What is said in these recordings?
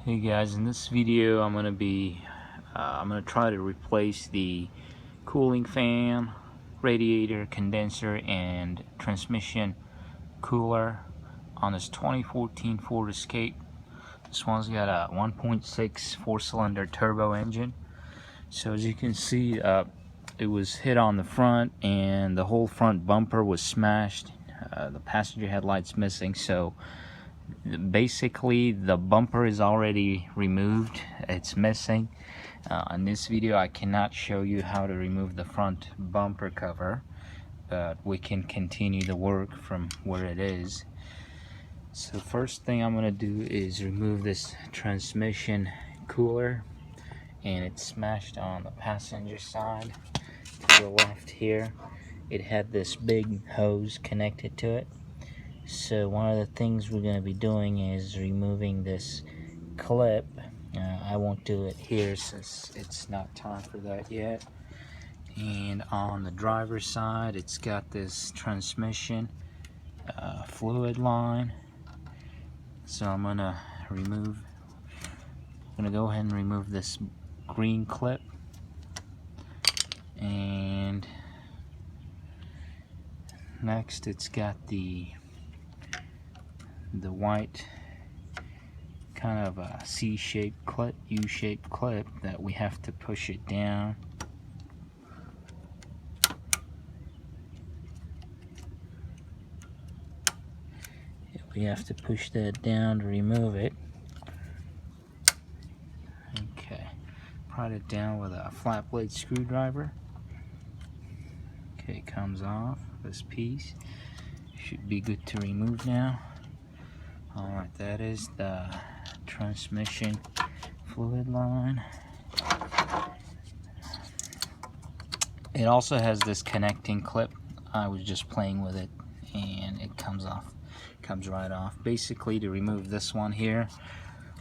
Hey guys, in this video I'm gonna try to replace the cooling fan, radiator, condenser, and transmission cooler on this 2014 Ford Escape. This one's got a 1.6 4-cylinder turbo engine. So as you can see, it was hit on the front and the whole front bumper was smashed. The passenger headlight's missing, so basically the bumper is already removed. It's missing. In this video I cannot show you how to remove the front bumper cover, but we can continue the work from where it is. So first thing I'm going to do is remove this transmission cooler, and it's smashed on the passenger side to the left here. It had this big hose connected to it. So one of the things we're going to be doing is removing this clip. I won't do it here since it's not time for that yet. And on the driver's side, it's got this transmission fluid line. So I'm going to go ahead and remove this green clip. And next it's got the white kind of a C-shaped clip, U-shaped clip that we have to push it down. We have to push that down to remove it. Okay, pry it down with a flat blade screwdriver. Okay, it comes off. This piece should be good to remove now. Alright, that is the transmission fluid line. It also has this connecting clip. I was just playing with it and it comes right off. Basically, to remove this one here,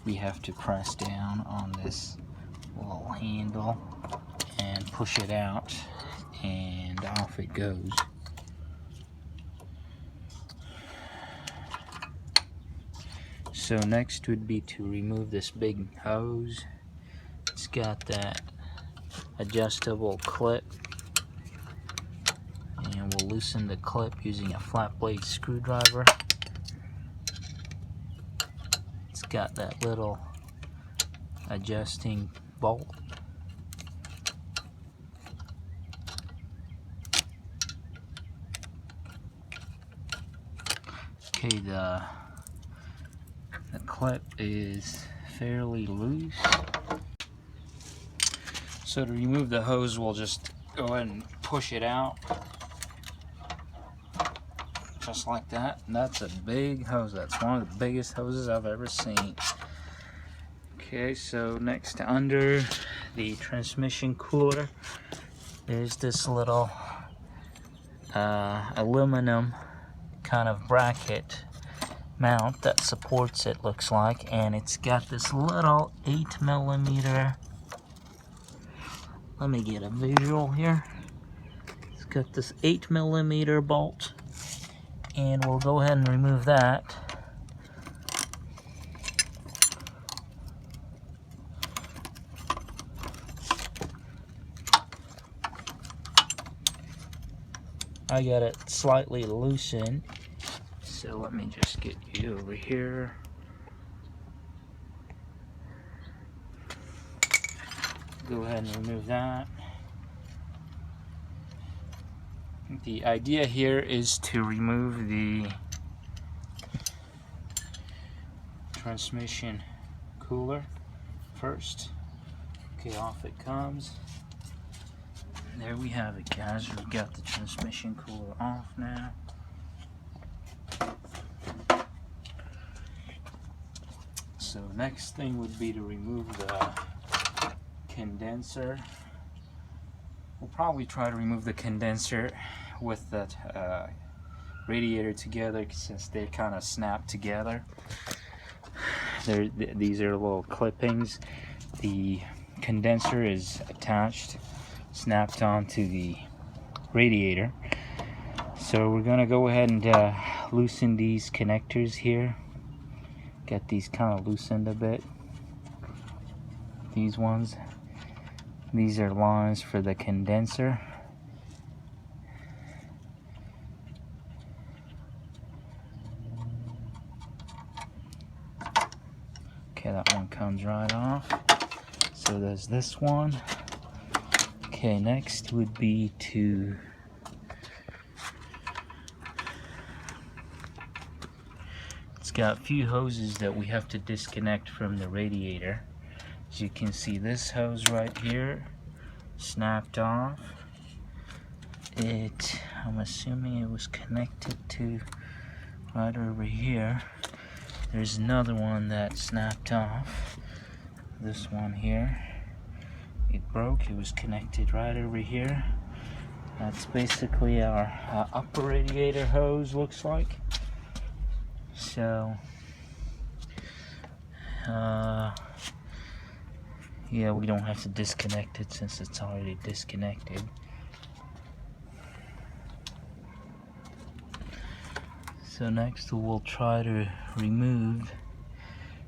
we have to press down on this little handle and push it out, and off it goes. So next would be to remove this big hose. It's got that adjustable clip, and we'll loosen the clip using a flat blade screwdriver. It's got that little adjusting bolt. Okay, the clip is fairly loose. So to remove the hose, we'll just go ahead and push it out. Just like that. And that's a big hose. That's one of the biggest hoses I've ever seen. Okay, so next, under the transmission cooler, there's this little aluminum kind of bracket mount that supports it, looks like, and it's got this little 8mm. Let me get a visual here. It's got this 8mm bolt, and we'll go ahead and remove that. I got it slightly loosened. So let me just get you over here. Go ahead and remove that. The idea here is to remove the transmission cooler first. Okay, off it comes. There we have it, guys. We've got the transmission cooler off now. So next thing would be to remove the condenser. We'll probably try to remove the condenser with that radiator together, since they kind of snap together. These are little clippings. The condenser is attached, snapped onto the radiator. So we're going to go ahead and loosen these connectors here. Get these kind of loosened a bit. these ones. These are lines for the condenser. Okay, that one comes right off. So there's this one. Okay, next would be to it's got a few hoses that we have to disconnect from the radiator. As you can see, this hose right here snapped off. I'm assuming it was connected to right over here. There's another one that snapped off. This one here, it broke. It was connected right over here. That's basically our upper radiator hose, looks like. So yeah, we don't have to disconnect it since it's already disconnected. So next we'll try to remove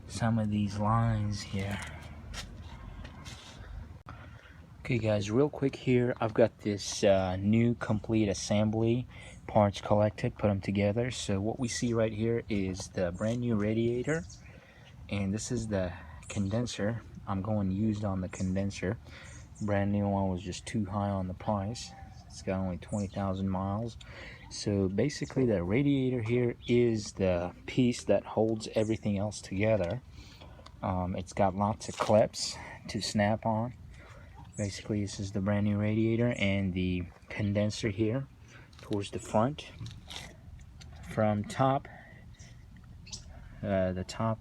some of these lines here. Okay guys, real quick here, I've got this new complete assembly parts collected, put them together. So what we see right here is the brand new radiator, and this is the condenser. I'm going used on the condenser. Brand new one was just too high on the price. It's got only 20,000 miles. So basically the radiator here is the piece that holds everything else together. It's got lots of clips to snap on. Basically this is the brand new radiator, and the condenser here towards the front. From top, the top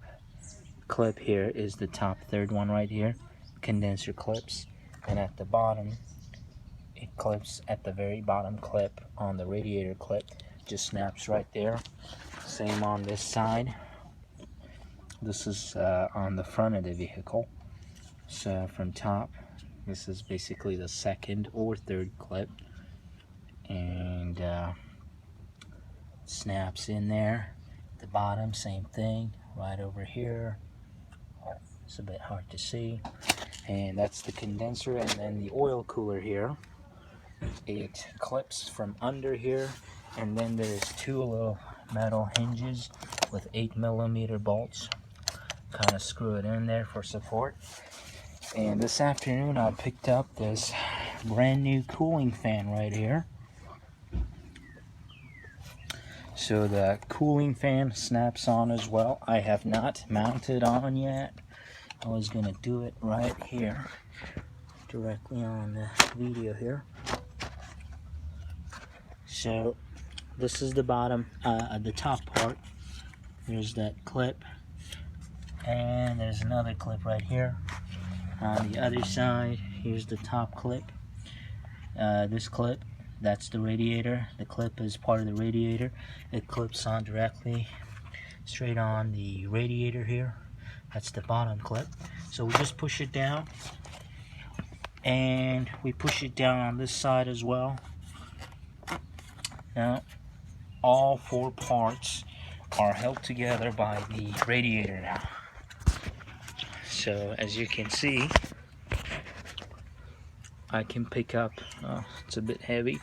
clip here is the top third one right here, condenser clips, and at the bottom it clips at the very bottom clip on the radiator clip, just snaps right there. Same on this side. This is on the front of the vehicle. So from top, this is basically the second or third clip, and snaps in there. The bottom, same thing, right over here. It's a bit hard to see. And that's the condenser. And then the oil cooler here, it clips from under here, and then there's two little metal hinges with 8mm bolts. Kind of screw it in there for support. And this afternoon I picked up this brand new cooling fan right here. So the cooling fan snaps on as well. I have not mounted on yet. I was gonna do it right here, directly on the video here. So this is the bottom, the top part. There's that clip, and there's another clip right here. On the other side, here's the top clip. This clip, that's the radiator. The clip is part of the radiator. It clips on directly straight on the radiator here. That's the bottom clip. So we just push it down, and we push it down on this side as well. Now all four parts are held together by the radiator now. So as you can see, I can pick up, it's a bit heavy,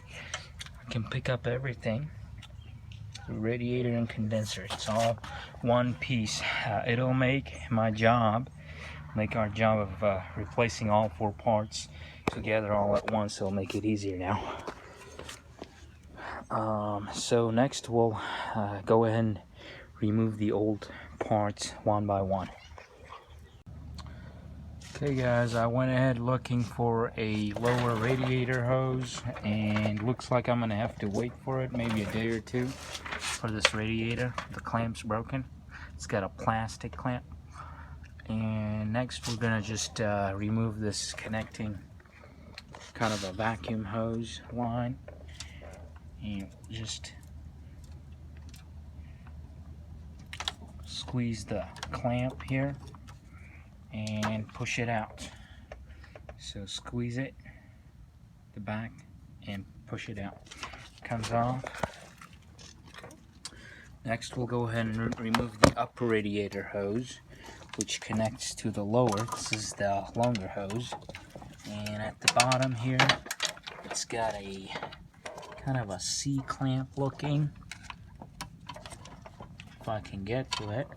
I can pick up everything. The radiator and condenser, it's all one piece. It'll make our job of replacing all four parts together all at once. It'll make it easier now. So next we'll go ahead and remove the old parts one by one. Okay guys, I went ahead looking for a lower radiator hose, and looks like I'm gonna have to wait for it, maybe a day or two, for this radiator. The clamp's broken. It's got a plastic clamp. And next we're gonna just remove this connecting kind of a vacuum hose line, and just squeeze the clamp here and push it out. So squeeze it, the back, and push it out. Comes off. Next we'll go ahead and remove the upper radiator hose. which connects to the lower. This is the longer hose. And at the bottom here, it's got a kind of a C-clamp looking, if I can get to it.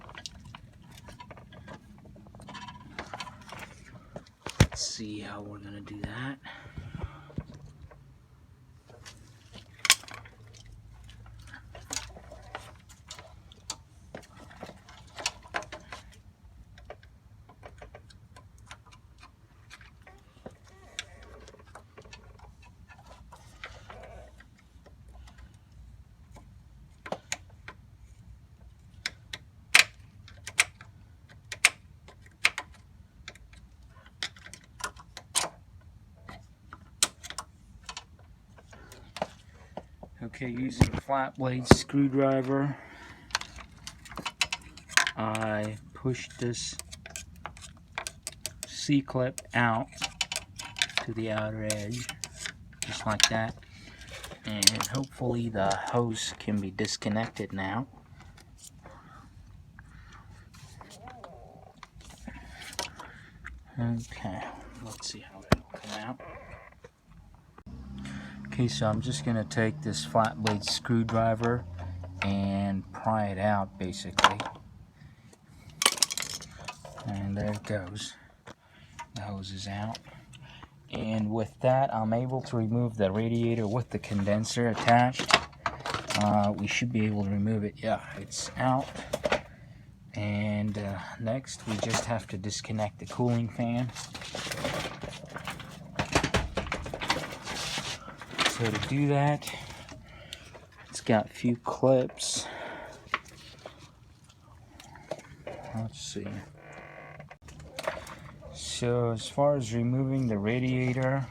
Let's see how we're gonna do that. Okay, using a flat blade screwdriver, I pushed this C-clip out to the outer edge, just like that, and hopefully the hose can be disconnected now. Okay, let's see how it'll come out. Okay, so I'm just going to take this flat blade screwdriver and pry it out, basically. And there it goes. The hose is out. And with that, I'm able to remove the radiator with the condenser attached. We should be able to remove it. Yeah, it's out. And next, we just have to disconnect the cooling fan. So to do that, it's got a few clips. Let's see. So as far as removing the radiator,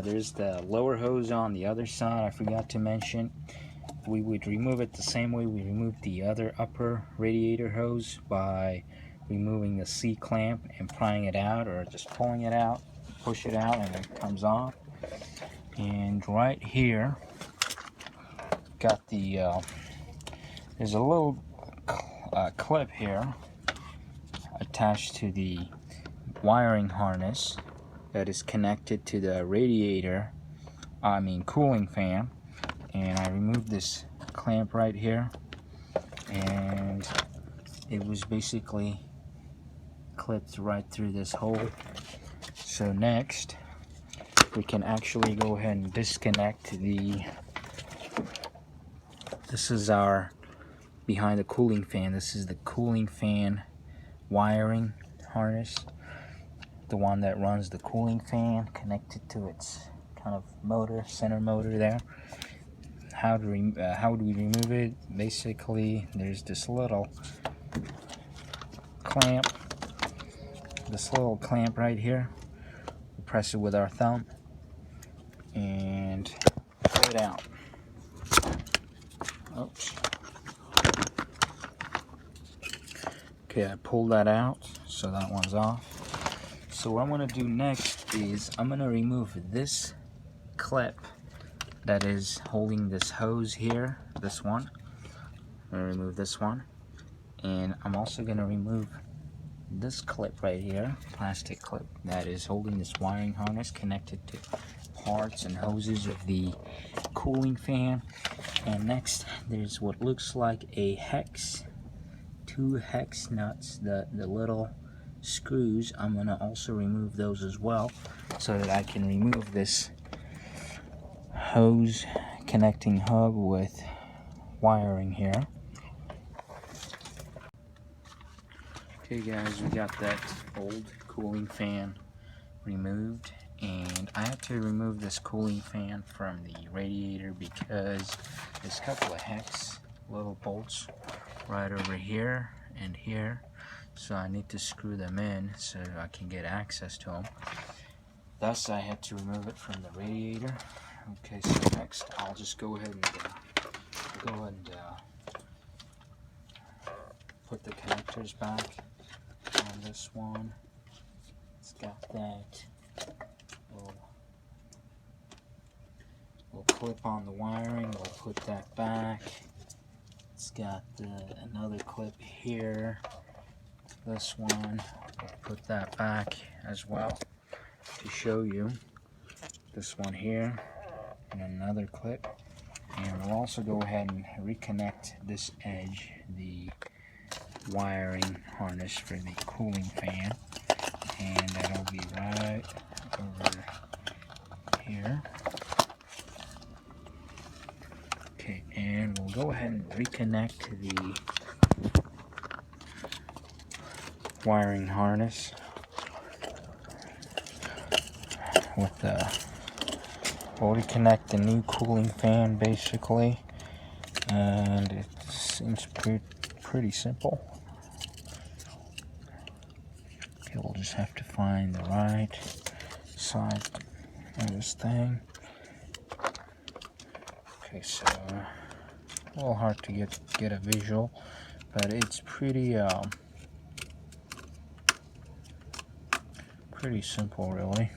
there's the lower hose on the other side. I forgot to mention, we would remove it the same way we removed the other upper radiator hose, by removing the C-clamp and prying it out, or just pulling it out, push it out, and it comes off. And right here, got the there's a little clip here attached to the wiring harness that is connected to the radiator, cooling fan. And I removed this clamp right here, and it was basically clipped right through this hole. So next, we can actually go ahead and disconnect this is our behind the cooling fan. This is the cooling fan wiring harness, the one that runs the cooling fan, connected to its kind of motor, center motor there. How do we remove it? Basically, there's this little clamp, right here. We press it with our thumb and pull it out. Oops. Okay, I pulled that out, so that one's off. So what I'm going to do next is I'm going to remove this clip that is holding this hose here, this one. I'm going to remove this one. And I'm also going to remove this clip right here, plastic clip, that is holding this wiring harness connected to parts and hoses of the cooling fan. And next, there's what looks like a hex, 2 hex nuts, the little screws. I'm going to also remove those as well, so that I can remove this hose connecting hub with wiring here. Okay guys, we got that old cooling fan removed, and I have to remove this cooling fan from the radiator because there's a couple of hex little bolts right over here and here, so I need to screw them in so I can get access to them. Thus I had to remove it from the radiator. Okay, so next I'll just go ahead and put the connectors back on this one. It's got that little clip on the wiring. We'll put that back. It's got another clip here. this one, put that back as well to show you. This one here, and another clip. And we'll also go ahead and reconnect this edge, the wiring harness for the cooling fan, and that'll be right over here. Okay, and we'll go ahead and reconnect the wiring harness with the, we'll reconnect the new cooling fan basically, and it seems pretty simple. Okay, we'll just have to find the right side of this thing. Okay, so a little hard to get a visual, but it's pretty simple really.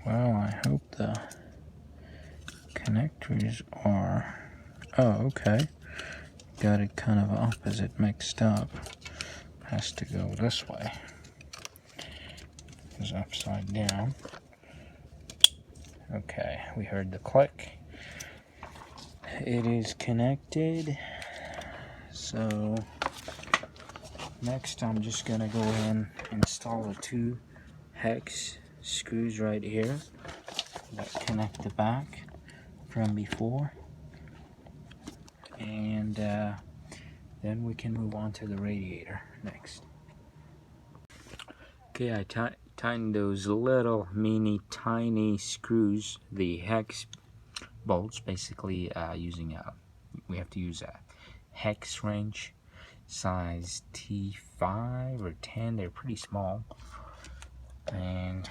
Well, I hope the connectors are, oh okay, got it kind of opposite mixed up. Has to go this way. It's upside down. Okay, we heard the click. It is connected. So next I'm just gonna go ahead and install the 2 hex screws right here that connect the back from before, and then we can move on to the radiator next. Okay, I tightened those little tiny screws, the hex bolts, basically using we have to use a hex wrench size T5 or 10. They're pretty small, and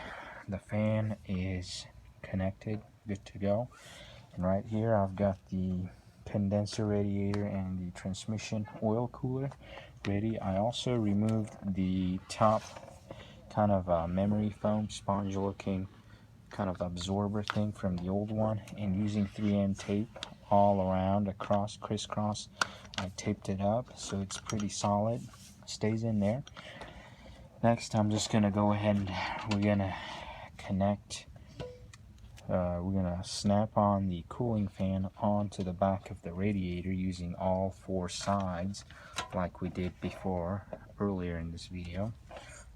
the fan is connected, good to go. And right here I've got the condenser radiator and the transmission oil cooler ready. I also removed the top kind of memory foam sponge looking kind of absorber thing from the old one, and using 3M tape all around, across, crisscross, I taped it up so it's pretty solid, stays in there. Next I'm just gonna go ahead and we're gonna connect, we're gonna snap on the cooling fan onto the back of the radiator using all 4 sides like we did before earlier in this video.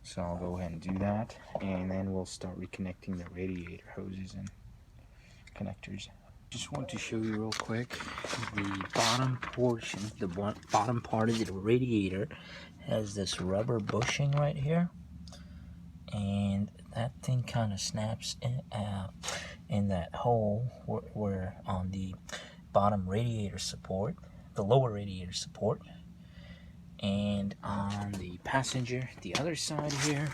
So I'll go ahead and do that, and then we'll start reconnecting the radiator hoses and connectors. Just want to show you real quick the bottom portion, the bottom part of the radiator has this rubber bushing right here, and that thing kind of snaps in that hole where on the bottom radiator support, the lower radiator support. And on the passenger, the other side here,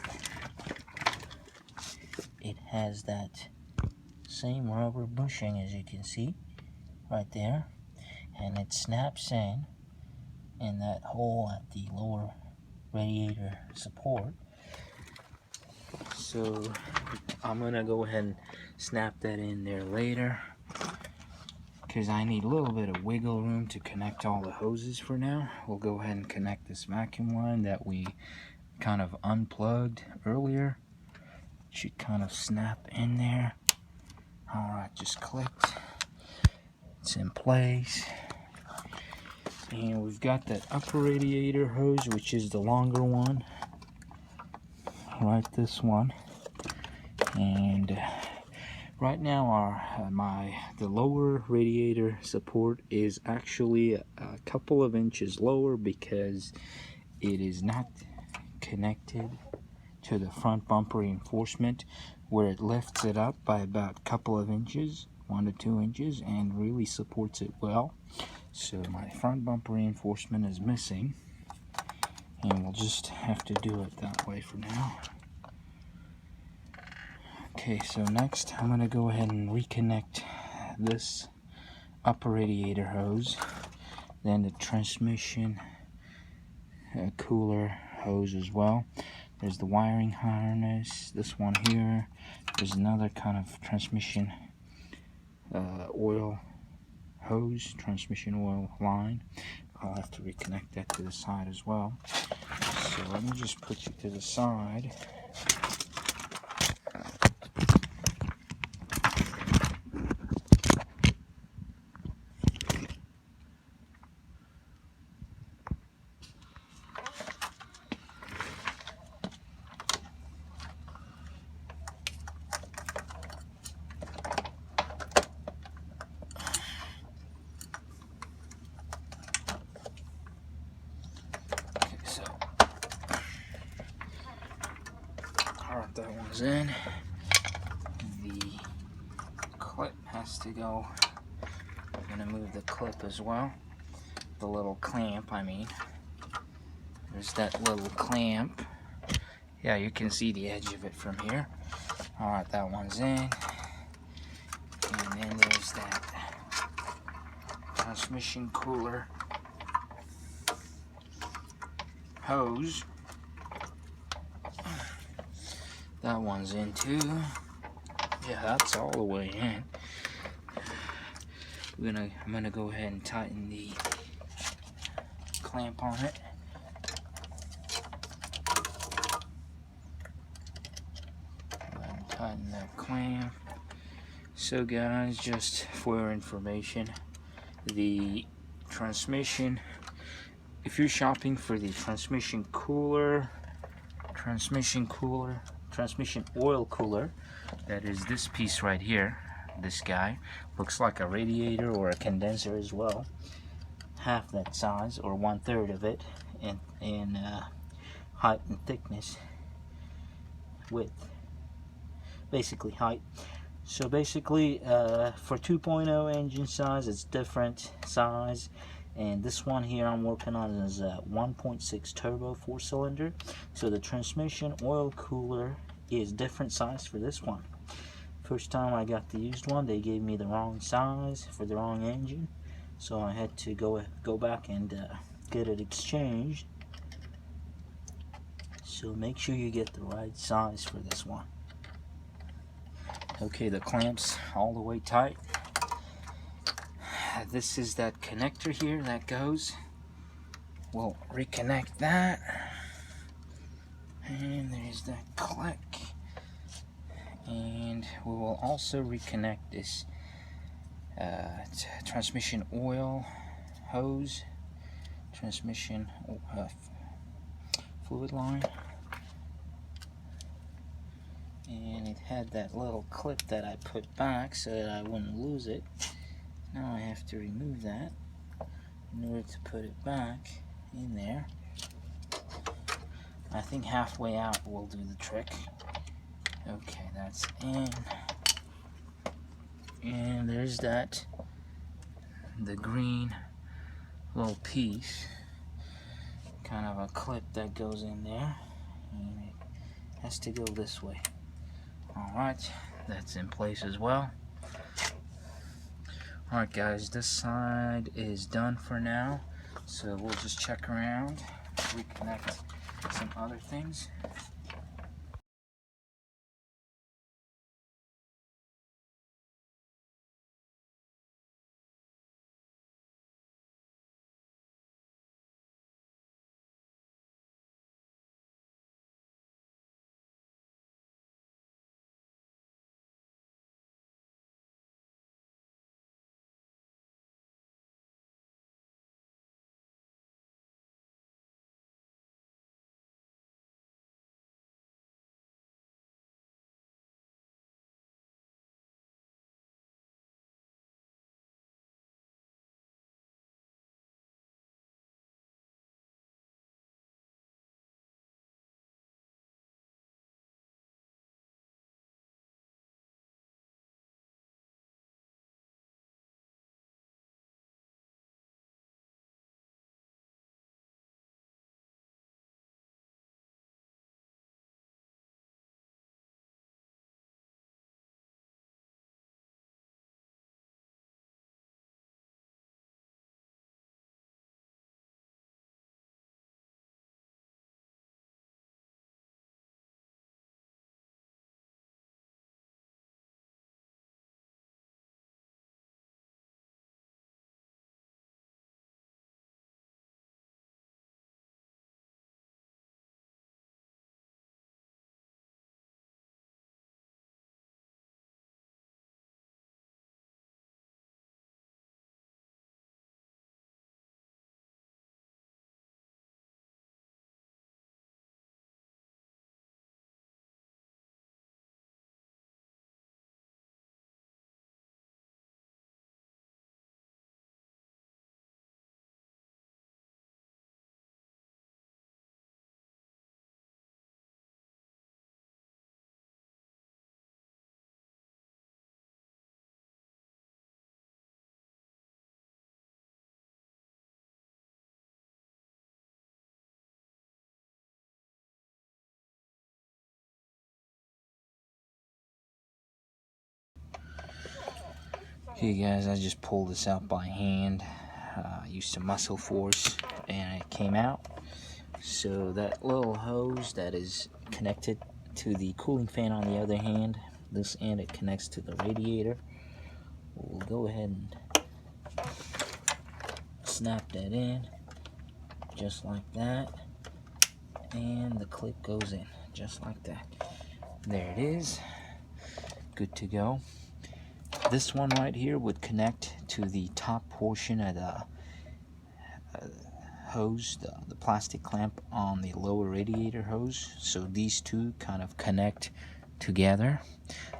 it has that same rubber bushing as you can see right there, and it snaps in that hole at the lower radiator support. So I'm gonna go ahead and snap that in there later, because I need a little bit of wiggle room to connect all the hoses for now. We'll go ahead and connect this vacuum line that we kind of unplugged earlier. It should kind of snap in there. Alright, just clicked. It's in place. And we've got that upper radiator hose, which is the longer one. Right, this one. And right now the lower radiator support is actually a couple of inches lower because it is not connected to the front bumper reinforcement, where it lifts it up by about a couple of inches, 1 to 2 inches, and really supports it well. So my front bumper reinforcement is missing, and we'll just have to do it that way for now. Okay, so next I'm going to go ahead and reconnect this upper radiator hose, then the transmission cooler hose as well. There's the wiring harness, this one here. There's another kind of transmission oil hose, transmission oil line. I'll have to reconnect that to the side as well. So let me just put you to the side. So, alright, that one's in. The clip has to go. I'm gonna move the clip as well. The little clamp, I mean. There's that little clamp. Yeah, you can see the edge of it from here. Alright, that one's in. And then there's that transmission cooler hose. That one's in too. Yeah, that's all the way in. I'm gonna go ahead and tighten the clamp on it. Go ahead and tighten that clamp. So guys, just for your information, the transmission, if you're shopping for the transmission oil cooler, that is this piece right here. This guy looks like a radiator or a condenser as well. Half that size, or 1/3 of it, in height and thickness, width, basically height. So basically, for 2.0 engine size, it's different size. And this one here I'm working on is a 1.6 turbo 4-cylinder. So the transmission oil cooler is different size for this one. First time I got the used one, they gave me the wrong size for the wrong engine. So I had to go back and get it exchanged. So make sure you get the right size for this one. Okay, the clamp's all the way tight. This is that connector here that goes. We'll reconnect that. And there's that click. And we will also reconnect this transmission oil hose, transmission fluid line. And it had that little clip that I put back so that I wouldn't lose it. Now I have to remove that in order to put it back in there. I think halfway out will do the trick. Okay, that's in. And there's that, the green little piece, kind of a clip that goes in there, and it has to go this way. Alright, that's in place as well. Alright guys, this side is done for now, so we'll just check around, reconnect some other things. Okay guys, I just pulled this out by hand, used some muscle force, and it came out. So that little hose that is connected to the cooling fan on the other hand, this end it connects to the radiator. We'll go ahead and snap that in, just like that, and the clip goes in, just like that. There it is, good to go. This one right here would connect to the top portion of the hose, the plastic clamp on the lower radiator hose. So these two kind of connect together.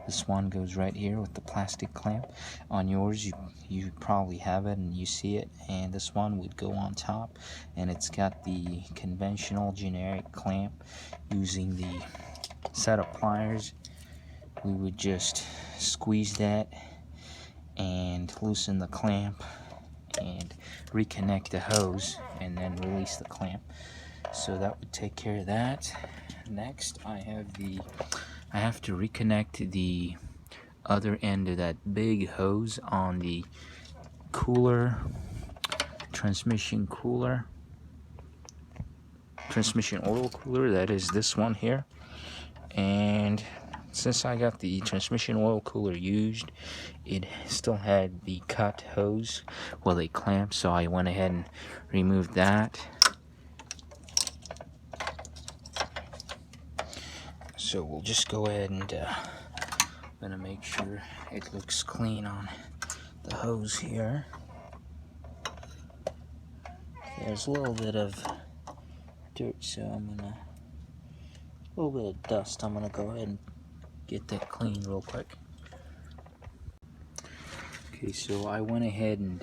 This one goes right here with the plastic clamp. On yours, you probably have it and you see it. And this one would go on top, and it's got the conventional generic clamp. Using the set of pliers, we would just squeeze that and loosen the clamp and reconnect the hose and then release the clamp. So that would take care of that. Next, I have to reconnect the other end of that big hose on the cooler, transmission oil cooler, that is this one here. And since I got the transmission oil cooler used, it still had the cut hose with a clamp, so I went ahead and removed that. So we'll just go ahead and I'm gonna make sure it looks clean on the hose here. There's a little bit of dirt, so a little bit of dust. I'm gonna go ahead and get that clean real quick. Okay, so I went ahead and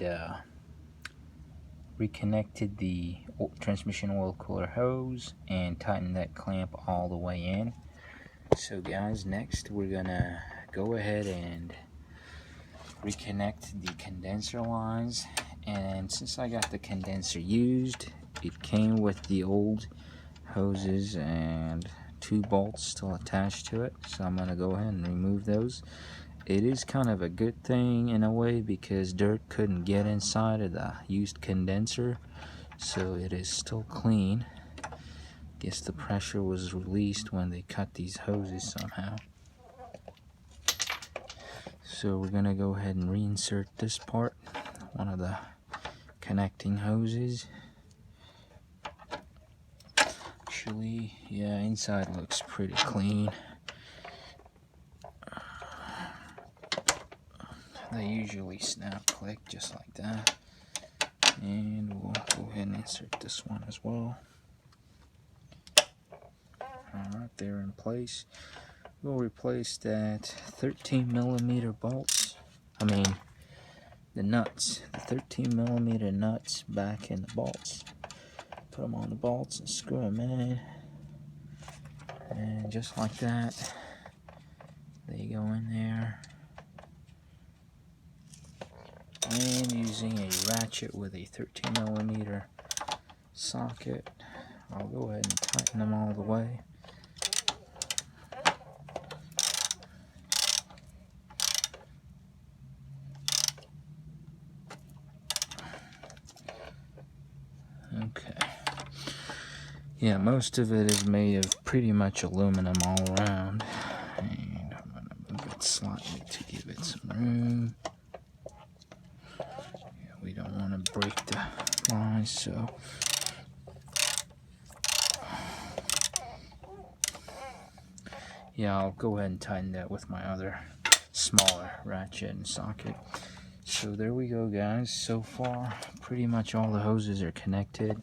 reconnected the transmission oil cooler hose and tightened that clamp all the way in. So guys, next we're gonna go ahead and reconnect the condenser lines. And since I got the condenser used, it came with the old hoses and 2 bolts still attached to it, so I'm gonna go ahead and remove those. It is kind of a good thing in a way because dirt couldn't get inside of the used condenser, so it is still clean. Guess the pressure was released when they cut these hoses somehow. So we're gonna go ahead and reinsert this part, one of the connecting hoses. Actually, yeah, inside looks pretty clean. They usually snap click just like that. And we'll go ahead and insert this one as well. Alright, they're in place. We'll replace that 13mm bolts. The nuts. The 13mm nuts back in the bolts. Put them on the bolts and screw them in. And just like that, they go in there. And using a ratchet with a 13mm socket, I'll go ahead and tighten them all the way. Okay. Yeah, most of it is made of pretty much aluminum all around. And I'm going to move it slightly to give it some room. We don't want to break the lines, so yeah, I'll go ahead and tighten that with my other smaller ratchet and socket. So there we go guys. So far pretty much all the hoses are connected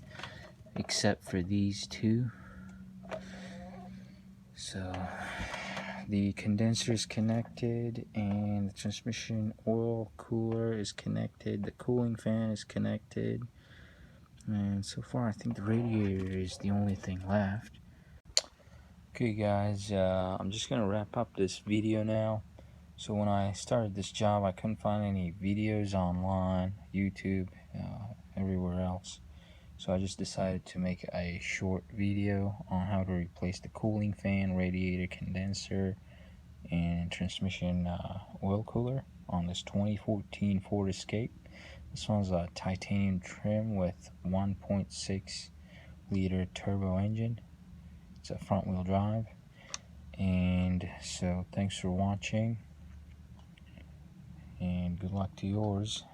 except for these two. So the condenser is connected and the transmission oil cooler is connected, the cooling fan is connected, and so far I think the radiator is the only thing left. Okay guys, I'm just gonna wrap up this video now. So when I started this job I couldn't find any videos online, YouTube, everywhere else. So I just decided to make a short video on how to replace the cooling fan, radiator, condenser, and transmission oil cooler. on this 2014 Ford Escape. This one's a titanium trim with 1.6 liter turbo engine. It's a front wheel drive. And so thanks for watching, and good luck to yours.